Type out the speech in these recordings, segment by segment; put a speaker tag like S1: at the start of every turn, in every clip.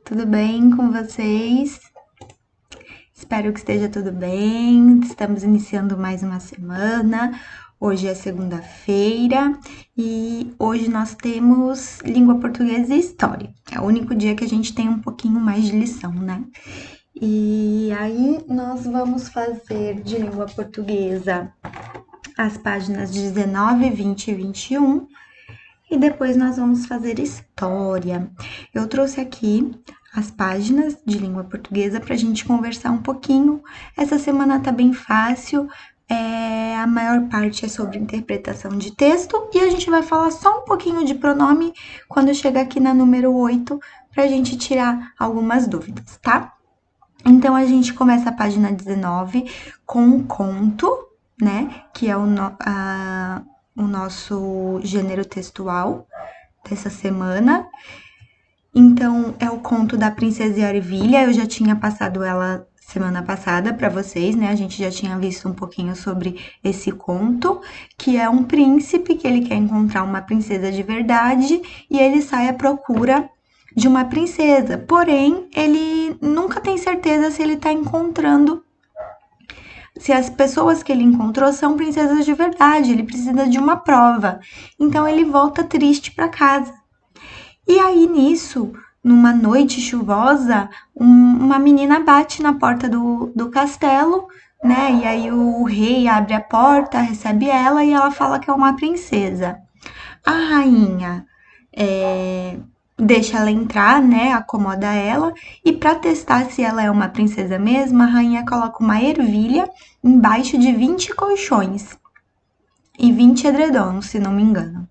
S1: Tudo bem com vocês? Espero que esteja tudo bem. Estamos iniciando mais uma semana. Hoje é segunda-feira e hoje nós temos língua portuguesa e história. É o único dia que a gente tem um pouquinho mais de lição, né? E aí nós vamos fazer de língua portuguesa as páginas 19, 20 e 21. E depois nós vamos fazer história. Eu trouxe aqui as páginas de língua portuguesa para a gente conversar um pouquinho. Essa semana tá bem fácil, a maior parte é sobre interpretação de texto e a gente vai falar só um pouquinho de pronome quando chegar aqui na número 8 para a gente tirar algumas dúvidas, tá? Então a gente começa a página 19 com um conto, né? Que é o nosso gênero textual dessa semana. Então, é o conto da Princesa e a Ervilha. Eu já tinha passado ela semana passada para vocês, né? A gente já tinha visto um pouquinho sobre esse conto, que é um príncipe que ele quer encontrar uma princesa de verdade e ele sai à procura de uma princesa. Porém, ele nunca tem certeza se ele tá encontrando, se as pessoas que ele encontrou são princesas de verdade, ele precisa de uma prova. Então ele volta triste para casa. E aí nisso, numa noite chuvosa, uma menina bate na porta do castelo, né? E aí o rei abre a porta, recebe ela e ela fala que é uma princesa. A rainha deixa ela entrar, né? Acomoda ela. E para testar se ela é uma princesa mesmo, a rainha coloca uma ervilha embaixo de 20 colchões e 20 edredons, se não me engano.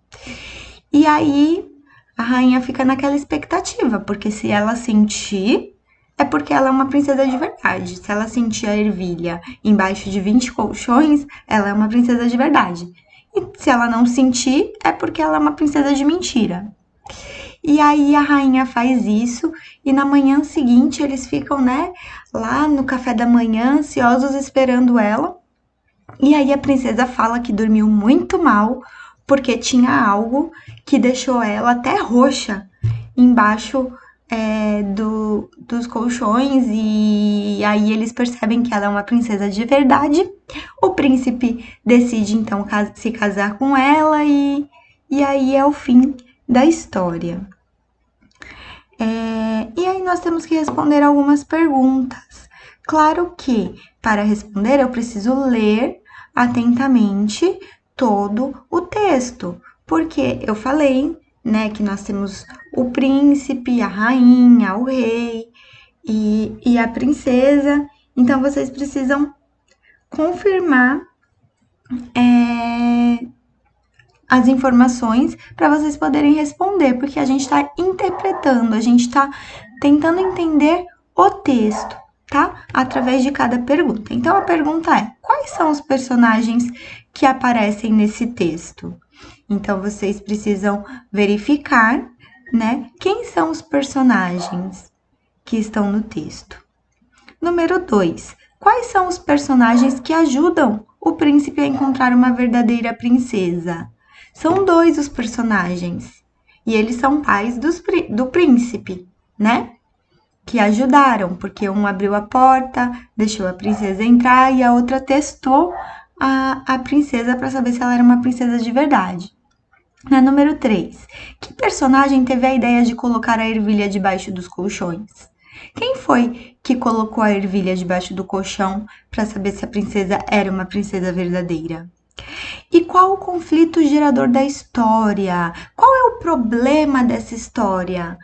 S1: E aí a rainha fica naquela expectativa, porque se ela sentir, é porque ela é uma princesa de verdade. Se ela sentir a ervilha embaixo de 20 colchões, ela é uma princesa de verdade. E se ela não sentir, é porque ela é uma princesa de mentira. E aí a rainha faz isso e na manhã seguinte eles ficam, né, lá no café da manhã, ansiosos esperando ela. E aí a princesa fala que dormiu muito mal porque tinha algo que deixou ela até roxa embaixo dos colchões. E aí eles percebem que ela é uma princesa de verdade. O príncipe decide então se casar com ela e aí é o fim da história. E aí nós temos que responder algumas perguntas. Claro que para responder eu preciso ler atentamente todo o texto, porque eu falei, né, que nós temos o príncipe, a rainha, o rei e a princesa. Então vocês precisam confirmar as informações para vocês poderem responder, porque a gente está interpretando, a gente está tentando entender o texto, tá? Através de cada pergunta. Então a pergunta é: quais são os personagens que aparecem nesse texto? Então vocês precisam verificar, né? Quem são os personagens que estão no texto. Número 2. Quais são os personagens que ajudam o príncipe a encontrar uma verdadeira princesa? São dois os personagens. E eles são pais do príncipe, né? Que ajudaram, porque um abriu a porta, deixou a princesa entrar e a outra testou a princesa para saber se ela era uma princesa de verdade. Na número 3, que personagem teve a ideia de colocar a ervilha debaixo dos colchões? Quem foi que colocou a ervilha debaixo do colchão para saber se a princesa era uma princesa verdadeira? E qual o conflito gerador da história? Qual é o problema dessa história?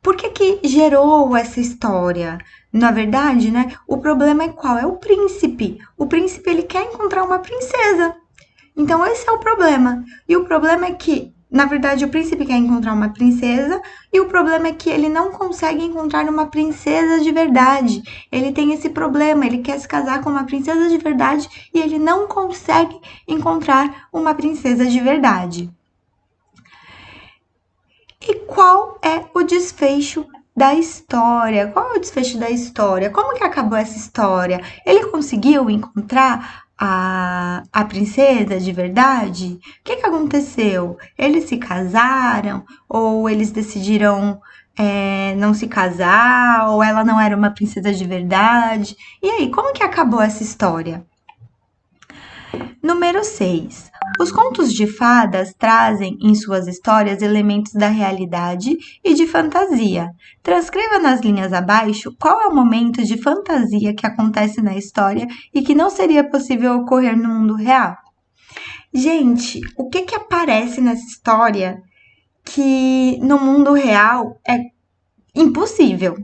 S1: Por que gerou essa história? Na verdade, né, o problema é qual? É o príncipe. O príncipe, ele quer encontrar uma princesa. Então, esse é o problema. E o problema é que, na verdade, o príncipe quer encontrar uma princesa e o problema é que ele não consegue encontrar uma princesa de verdade. Ele tem esse problema, ele quer se casar com uma princesa de verdade e ele não consegue encontrar uma princesa de verdade. E qual é o desfecho da história? Qual é o desfecho da história? Como que acabou essa história? Ele conseguiu encontrar a princesa de verdade? O que aconteceu? Eles se casaram? Ou eles decidiram não se casar? Ou ela não era uma princesa de verdade? E aí, como que acabou essa história? Número 6. Os contos de fadas trazem em suas histórias elementos da realidade e de fantasia. Transcreva nas linhas abaixo qual é o momento de fantasia que acontece na história e que não seria possível ocorrer no mundo real. Gente, o que aparece nessa história que no mundo real é impossível,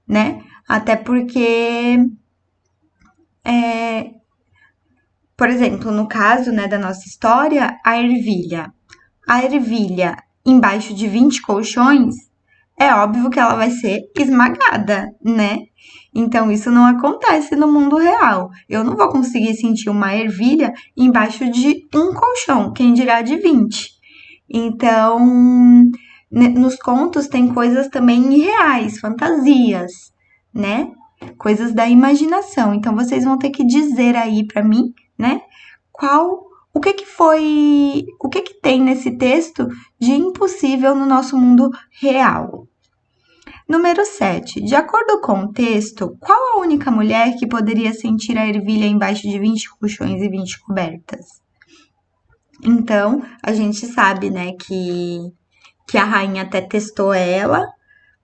S1: né? Até porque por exemplo, no caso, né, da nossa história, a ervilha. A ervilha embaixo de 20 colchões, é óbvio que ela vai ser esmagada, né? Então, isso não acontece no mundo real. Eu não vou conseguir sentir uma ervilha embaixo de um colchão, quem dirá de 20. Então, nos contos tem coisas também irreais, fantasias, né? Coisas da imaginação. Então, vocês vão ter que dizer aí para mim, né? O que tem nesse texto de impossível no nosso mundo real? Número 7. De acordo com o texto, qual a única mulher que poderia sentir a ervilha embaixo de 20 colchões e 20 cobertas? Então, a gente sabe, né, que a rainha até testou ela,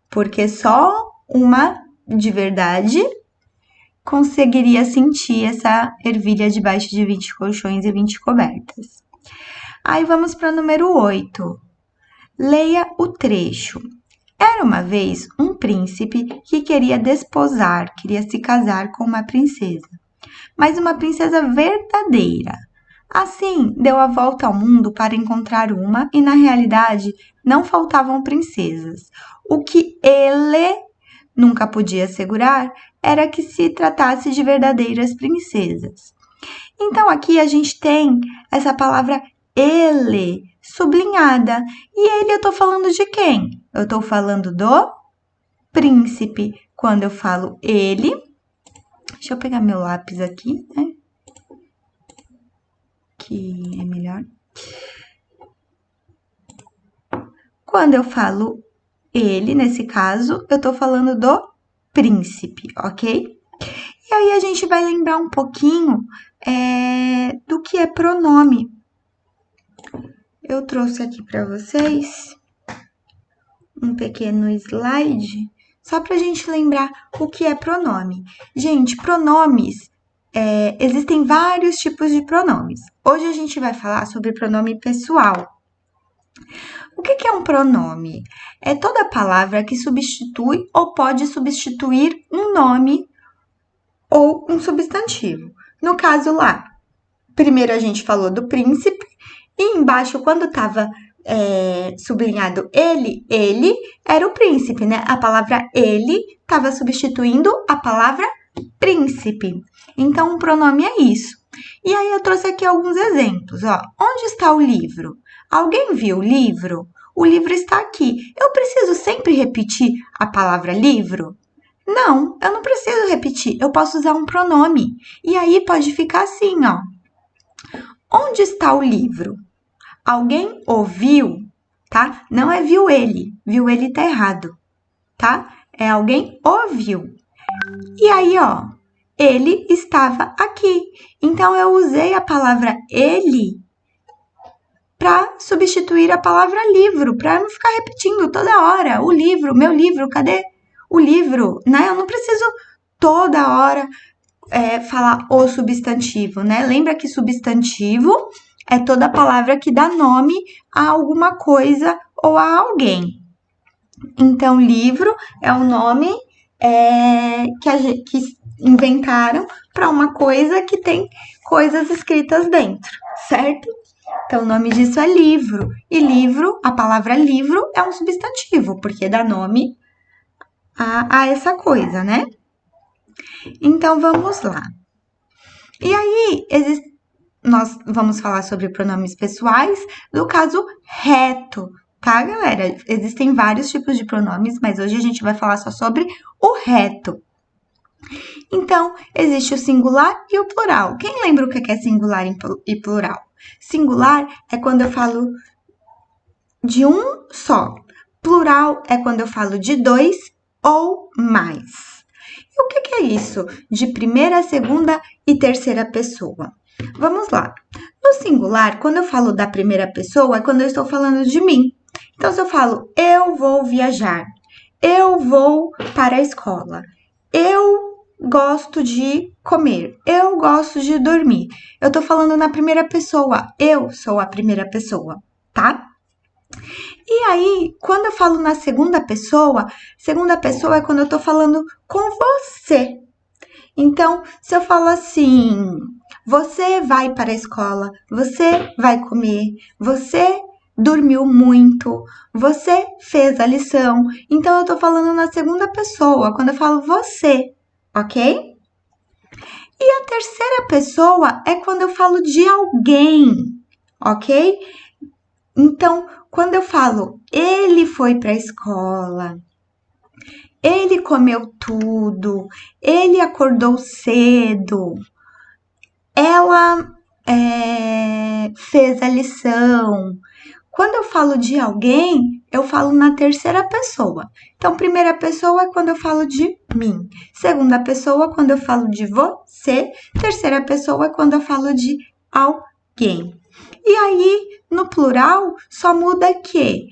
S1: porque só uma de verdade conseguiria sentir essa ervilha debaixo de 20 colchões e 20 cobertas. Aí vamos para o número 8. Leia o trecho. Era uma vez um príncipe que queria desposar, queria se casar com uma princesa, mas uma princesa verdadeira. Assim, deu a volta ao mundo para encontrar uma e, na realidade, não faltavam princesas. O que ele nunca podia assegurar era que se tratasse de verdadeiras princesas. Então, aqui a gente tem essa palavra ele sublinhada. E ele eu tô falando de quem? Eu tô falando do príncipe. Quando eu falo ele, deixa eu pegar meu lápis aqui, né? Que é melhor. Quando eu falo ele, nesse caso, eu tô falando do príncipe, ok? E aí a gente vai lembrar um pouquinho do que é pronome. Eu trouxe aqui para vocês um pequeno slide só para a gente lembrar o que é pronome. Gente, pronomes, existem vários tipos de pronomes. Hoje a gente vai falar sobre pronome pessoal. O que é um pronome? É toda palavra que substitui ou pode substituir um nome ou um substantivo. No caso lá, primeiro a gente falou do príncipe, e embaixo, quando estava sublinhado ele era o príncipe, né? A palavra ele estava substituindo a palavra príncipe. Então, um pronome é isso. E aí, eu trouxe aqui alguns exemplos, ó. Onde está o livro? Alguém viu o livro? O livro está aqui. Eu preciso sempre repetir a palavra livro? Não, eu não preciso repetir. Eu posso usar um pronome. E aí, pode ficar assim, ó. Onde está o livro? Alguém ouviu, tá? Não é viu ele tá errado, tá? É alguém ouviu. E aí, ó, ele estava aqui. Então, eu usei a palavra ele para substituir a palavra livro, para não ficar repetindo toda hora. O livro, meu livro, cadê o livro? Né? Eu não preciso toda hora falar o substantivo, né? Lembra que substantivo é toda palavra que dá nome a alguma coisa ou a alguém. Então, livro é um nome que inventaram para uma coisa que tem coisas escritas dentro, certo? Então, o nome disso é livro. E livro, a palavra livro é um substantivo, porque dá nome a essa coisa, né? Então, vamos lá. E aí, nós vamos falar sobre pronomes pessoais do caso reto, tá, galera? Existem vários tipos de pronomes, mas hoje a gente vai falar só sobre o reto. Então, existe o singular e o plural. Quem lembra o que é singular e plural? Singular é quando eu falo de um só. Plural é quando eu falo de dois ou mais. E o que é isso de primeira, segunda e terceira pessoa? Vamos lá. No singular, quando eu falo da primeira pessoa, é quando eu estou falando de mim. Então, se eu falo, eu vou viajar, eu vou para a escola, eu gosto de comer, eu gosto de dormir. Eu tô falando na primeira pessoa, eu sou a primeira pessoa, tá? E aí, quando eu falo na segunda pessoa é quando eu tô falando com você. Então, se eu falo assim, você vai para a escola, você vai comer, você dormiu muito, você fez a lição. Então, eu tô falando na segunda pessoa, quando eu falo você, ok? E a terceira pessoa é quando eu falo de alguém, ok? Então, quando eu falo ele foi para a escola, ele comeu tudo, ele acordou cedo, ela fez a lição. Quando eu falo de alguém, eu falo na terceira pessoa. Então, primeira pessoa é quando eu falo de mim. Segunda pessoa, quando eu falo de você. Terceira pessoa é quando eu falo de alguém. E aí, no plural, só muda que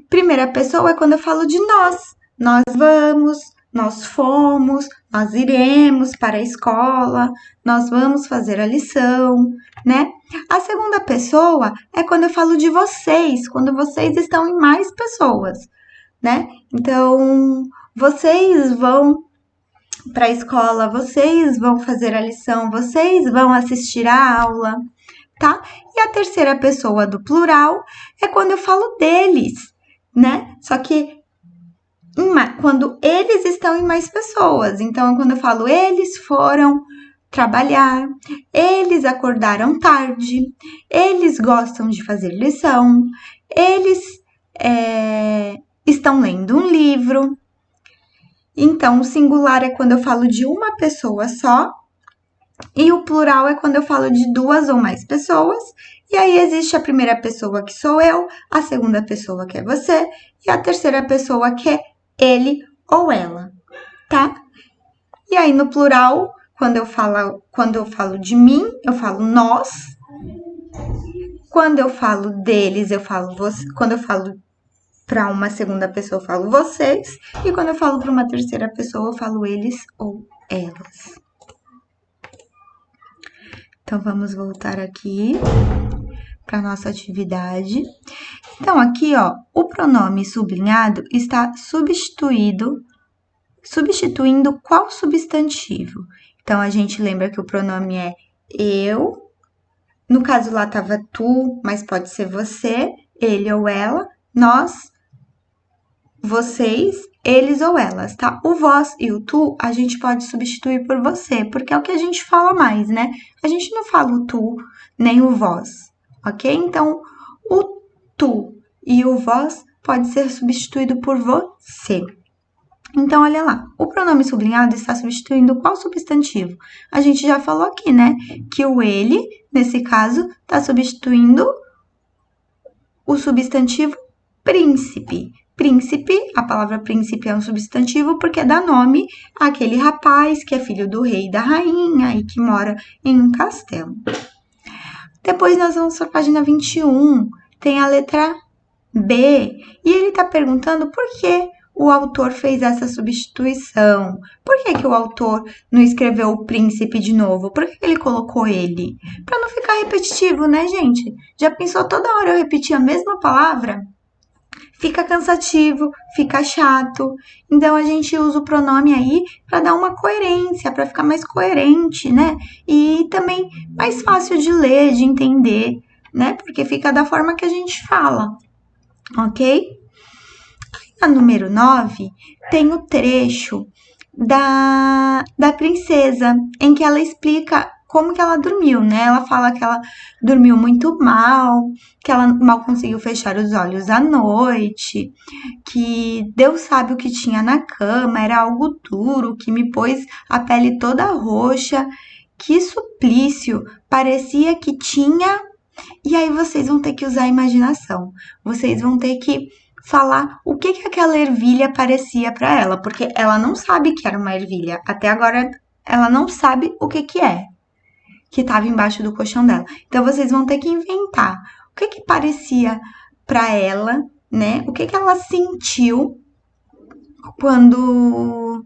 S1: primeira pessoa é quando eu falo de nós. Nós vamos, nós fomos, nós iremos para a escola, nós vamos fazer a lição, né? A segunda pessoa é quando eu falo de vocês, quando vocês estão em mais pessoas, né? Então, vocês vão para a escola, vocês vão fazer a lição, vocês vão assistir a aula, tá? E a terceira pessoa do plural é quando eu falo deles, né? Só que quando eles estão em mais pessoas. Então, quando eu falo eles foram trabalhar, eles acordaram tarde, eles gostam de fazer lição, eles estão lendo um livro. Então, o singular é quando eu falo de uma pessoa só, e o plural é quando eu falo de duas ou mais pessoas. E aí existe a primeira pessoa que sou eu, a segunda pessoa que é você, e a terceira pessoa que é ele ou ela, tá? E aí no plural, quando eu falo de mim, eu falo nós. Quando eu falo deles, eu falo você. Quando eu falo para uma segunda pessoa, eu falo vocês. E quando eu falo para uma terceira pessoa, eu falo eles ou elas. Então, vamos voltar aqui para nossa atividade. Então, aqui, ó, o pronome sublinhado está substituindo qual substantivo? Então, a gente lembra que o pronome é eu. No caso lá tava tu, mas pode ser você, ele ou ela, nós, vocês, eles ou elas, tá? O vós e o tu a gente pode substituir por você, porque é o que a gente fala mais, né? A gente não fala o tu nem o vós, ok? Então, o tu e o vós pode ser substituído por você. Então, olha lá, o pronome sublinhado está substituindo qual substantivo? A gente já falou aqui, né? Que o ele, nesse caso, está substituindo o substantivo príncipe. Príncipe, a palavra príncipe é um substantivo porque dá nome àquele rapaz que é filho do rei e da rainha e que mora em um castelo. Depois nós vamos para a página 21, tem a letra B, e ele está perguntando por que o autor fez essa substituição. Por que o autor não escreveu o príncipe de novo? Por que ele colocou ele? Para não ficar repetitivo, né, gente? Já pensou toda hora eu repetir a mesma palavra? Fica cansativo, fica chato. Então, a gente usa o pronome aí para dar uma coerência, para ficar mais coerente, né? E também mais fácil de ler, de entender, né? Porque fica da forma que a gente fala, ok? A número 9 tem o trecho da princesa, em que ela explica como que ela dormiu, né? Ela fala que ela dormiu muito mal, que ela mal conseguiu fechar os olhos à noite, que Deus sabe o que tinha na cama, era algo duro, que me pôs a pele toda roxa, que suplício, parecia que tinha. E aí vocês vão ter que usar a imaginação. Vocês vão ter que falar o que aquela ervilha parecia para ela, porque ela não sabe que era uma ervilha. Até agora ela não sabe o que é que estava embaixo do colchão dela. Então vocês vão ter que inventar o que parecia para ela, né? O que ela sentiu quando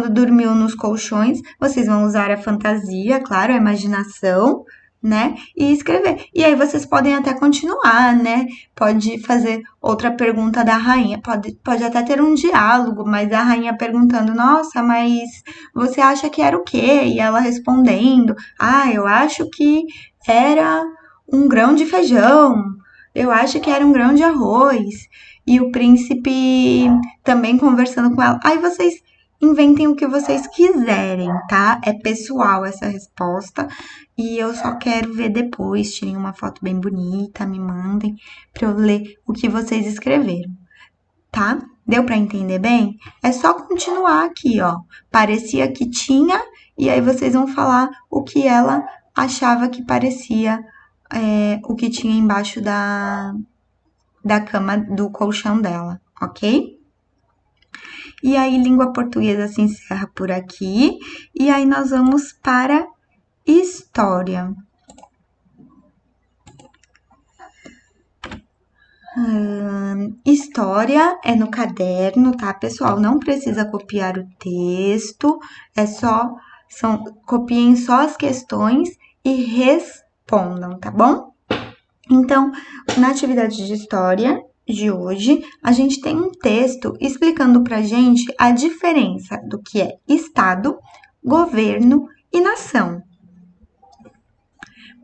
S1: dormiu nos colchões. Vocês vão usar a fantasia, claro, a imaginação, né? E escrever. E aí vocês podem até continuar, né? Pode fazer outra pergunta da rainha, pode até ter um diálogo, mas a rainha perguntando: nossa, mas você acha que era o quê? E ela respondendo: ah, eu acho que era um grão de feijão, eu acho que era um grão de arroz. E o príncipe também conversando com ela. Aí vocês inventem o que vocês quiserem, tá? É pessoal essa resposta e eu só quero ver depois. Tirem uma foto bem bonita, me mandem pra eu ler o que vocês escreveram, tá? Deu pra entender bem? É só continuar aqui, ó. Parecia que tinha e aí vocês vão falar o que ela achava que parecia, o que tinha embaixo da cama, do colchão dela, ok? E aí, língua portuguesa se encerra por aqui. E aí, nós vamos para história. História é no caderno, tá, pessoal? Não precisa copiar o texto, copiem só as questões e respondam, tá bom? Então, na atividade de história de hoje, a gente tem um texto explicando pra gente a diferença do que é Estado, governo e nação.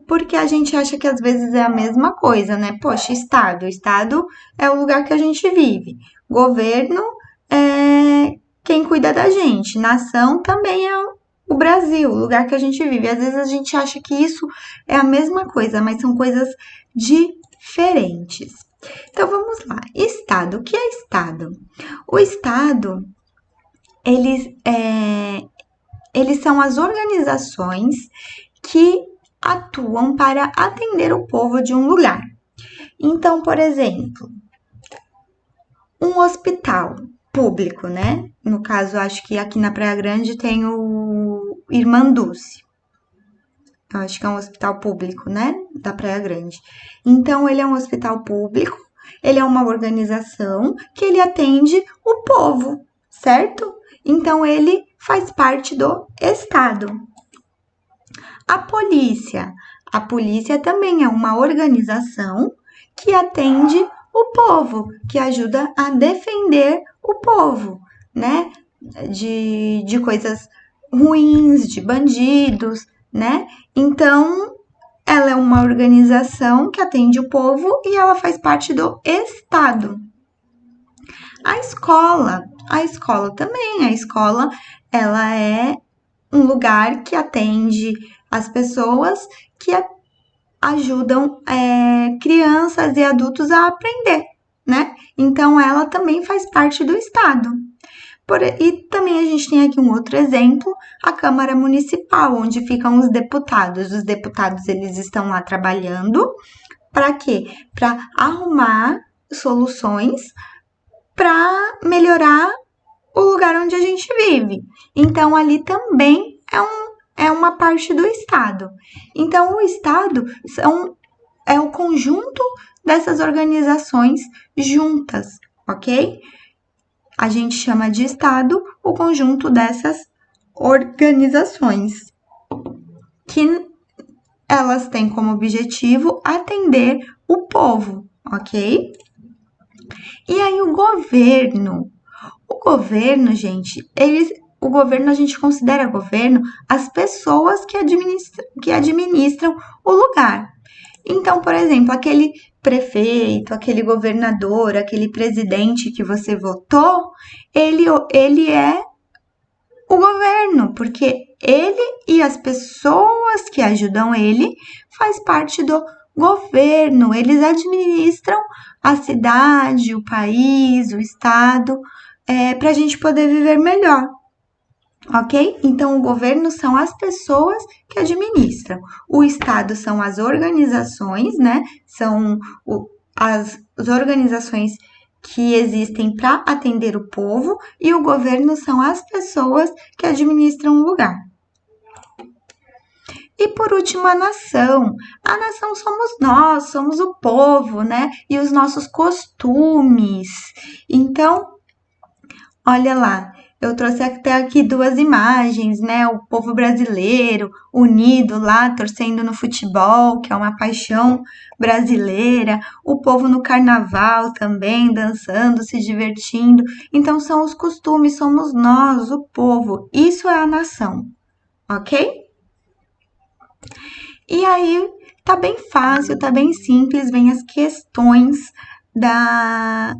S1: Porque a gente acha que às vezes é a mesma coisa, né? Poxa, Estado é o lugar que a gente vive. Governo é quem cuida da gente. Nação também é o Brasil, o lugar que a gente vive. Às vezes a gente acha que isso é a mesma coisa, mas são coisas diferentes. Então vamos lá. Estado. O que é Estado? O Estado, eles são as organizações que atuam para atender o povo de um lugar. Então, por exemplo, um hospital público, né? No caso, acho que aqui na Praia Grande tem o Irmã Dulce. Eu acho que é um hospital público, né? Da Praia Grande. Então, ele é um hospital público, ele é uma organização que ele atende o povo, certo? Então, ele faz parte do Estado. A polícia também é uma organização que atende o povo, que ajuda a defender o povo, né? De coisas ruins, de bandidos, né? Então, ela é uma organização que atende o povo e ela faz parte do Estado. A escola também, ela é um lugar que atende as pessoas que ajudam crianças e adultos a aprender, né? Então, ela também faz parte do Estado. E também a gente tem aqui um outro exemplo, a Câmara Municipal, onde ficam os deputados. Os deputados, eles estão lá trabalhando para quê? Para arrumar soluções para melhorar o lugar onde a gente vive. Então, ali também é uma parte do Estado. Então, o Estado é o conjunto dessas organizações juntas, ok? A gente chama de Estado o conjunto dessas organizações, que elas têm como objetivo atender o povo, ok? E aí, o governo, gente, o governo, a gente considera governo as pessoas que administram o lugar. Então, por exemplo, aquele prefeito, aquele governador, aquele presidente que você votou, ele é o governo, porque ele e as pessoas que ajudam ele faz parte do governo. Eles administram a cidade, o país, o estado, para a gente poder viver melhor. Ok? Então, o governo são as pessoas que administram. O Estado são as organizações, né? São as organizações que existem para atender o povo, e o governo são as pessoas que administram o lugar. E por último, a nação. A nação somos nós, somos o povo, né? E os nossos costumes. Então, olha lá, eu trouxe até aqui duas imagens, né? O povo brasileiro unido lá, torcendo no futebol, que é uma paixão brasileira. O povo no carnaval também, dançando, se divertindo. Então, são os costumes, somos nós, o povo. Isso é a nação, ok? E aí, tá bem fácil, tá bem simples, vem as questões da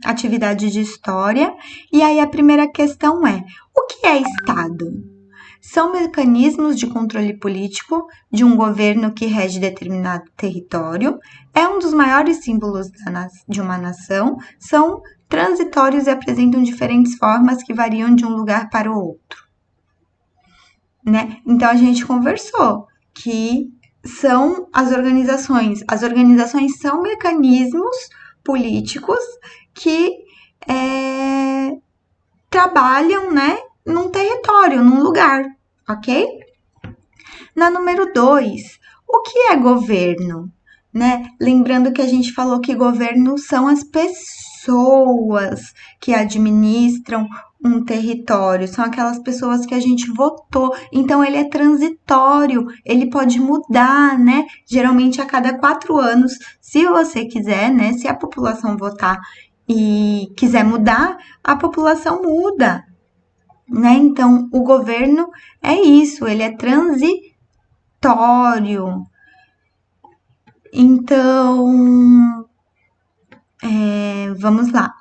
S1: atividade de história. E aí a primeira questão é: o que é Estado? São mecanismos de controle político de um governo que rege determinado território, é um dos maiores símbolos de uma nação, são transitórios e apresentam diferentes formas que variam de um lugar para o outro. Né? Então a gente conversou que são as organizações. As organizações são mecanismos políticos que trabalham, né, num território, num lugar, ok? Na número 2, o que é governo? Né? Lembrando que a gente falou que governo são as pessoas que administram um território, são aquelas pessoas que a gente votou, então ele é transitório, ele pode mudar, né? Geralmente a cada 4 anos, se você quiser, né? Se a população votar e quiser mudar, a população muda, né? Então o governo é isso, ele é transitório. Então, vamos lá.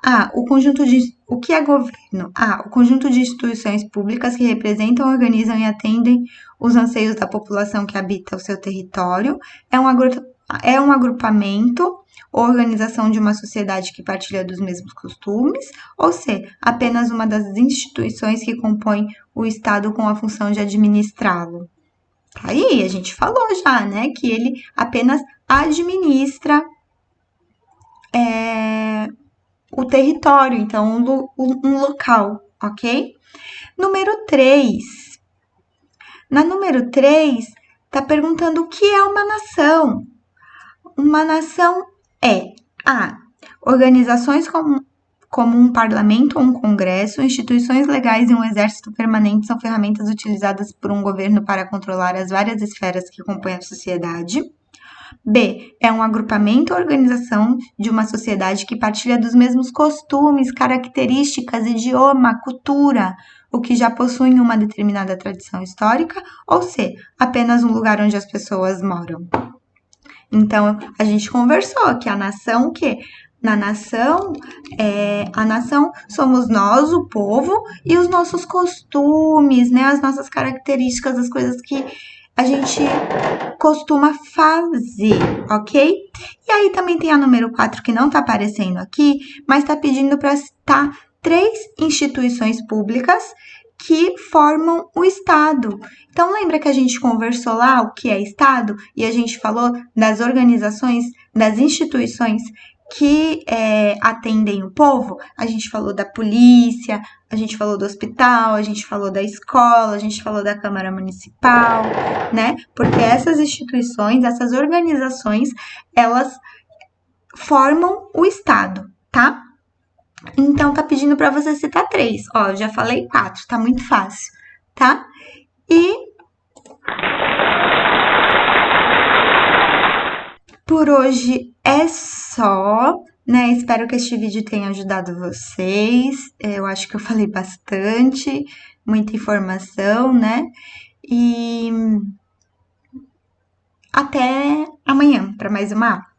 S1: O que é governo? O conjunto de instituições públicas que representam, organizam e atendem os anseios da população que habita o seu território. É um agrupamento ou organização de uma sociedade que partilha dos mesmos costumes, ou C, apenas uma das instituições que compõem o Estado com a função de administrá-lo. Aí, a gente falou já, né, que ele apenas administra o território, então um local, ok? Número 3. Na número 3, tá perguntando o que é uma nação. Uma nação é organizações como um parlamento ou um congresso, instituições legais e um exército permanente são ferramentas utilizadas por um governo para controlar as várias esferas que compõem a sociedade. B. É um agrupamento ou organização de uma sociedade que partilha dos mesmos costumes, características, idioma, cultura, o que já possuem uma determinada tradição histórica, ou C. Apenas um lugar onde as pessoas moram. Então, a gente conversou que a nação, a nação somos nós, o povo, e os nossos costumes, né? As nossas características, as coisas que a gente costuma fazer, ok? E aí também tem a número 4 que não tá aparecendo aqui, mas tá pedindo para citar 3 instituições públicas que formam o Estado. Então, lembra que a gente conversou lá o que é Estado? E a gente falou das organizações, das instituições que atendem o povo? A gente falou da polícia, a gente falou do hospital, a gente falou da escola, a gente falou da Câmara Municipal, né? Porque essas instituições, essas organizações, elas formam o Estado, tá? Então, tá pedindo para você citar 3. Ó, já falei 4, tá muito fácil, tá? E por hoje é só, né? Espero que este vídeo tenha ajudado vocês. Eu acho que eu falei bastante, muita informação, né? E até amanhã para mais uma aula.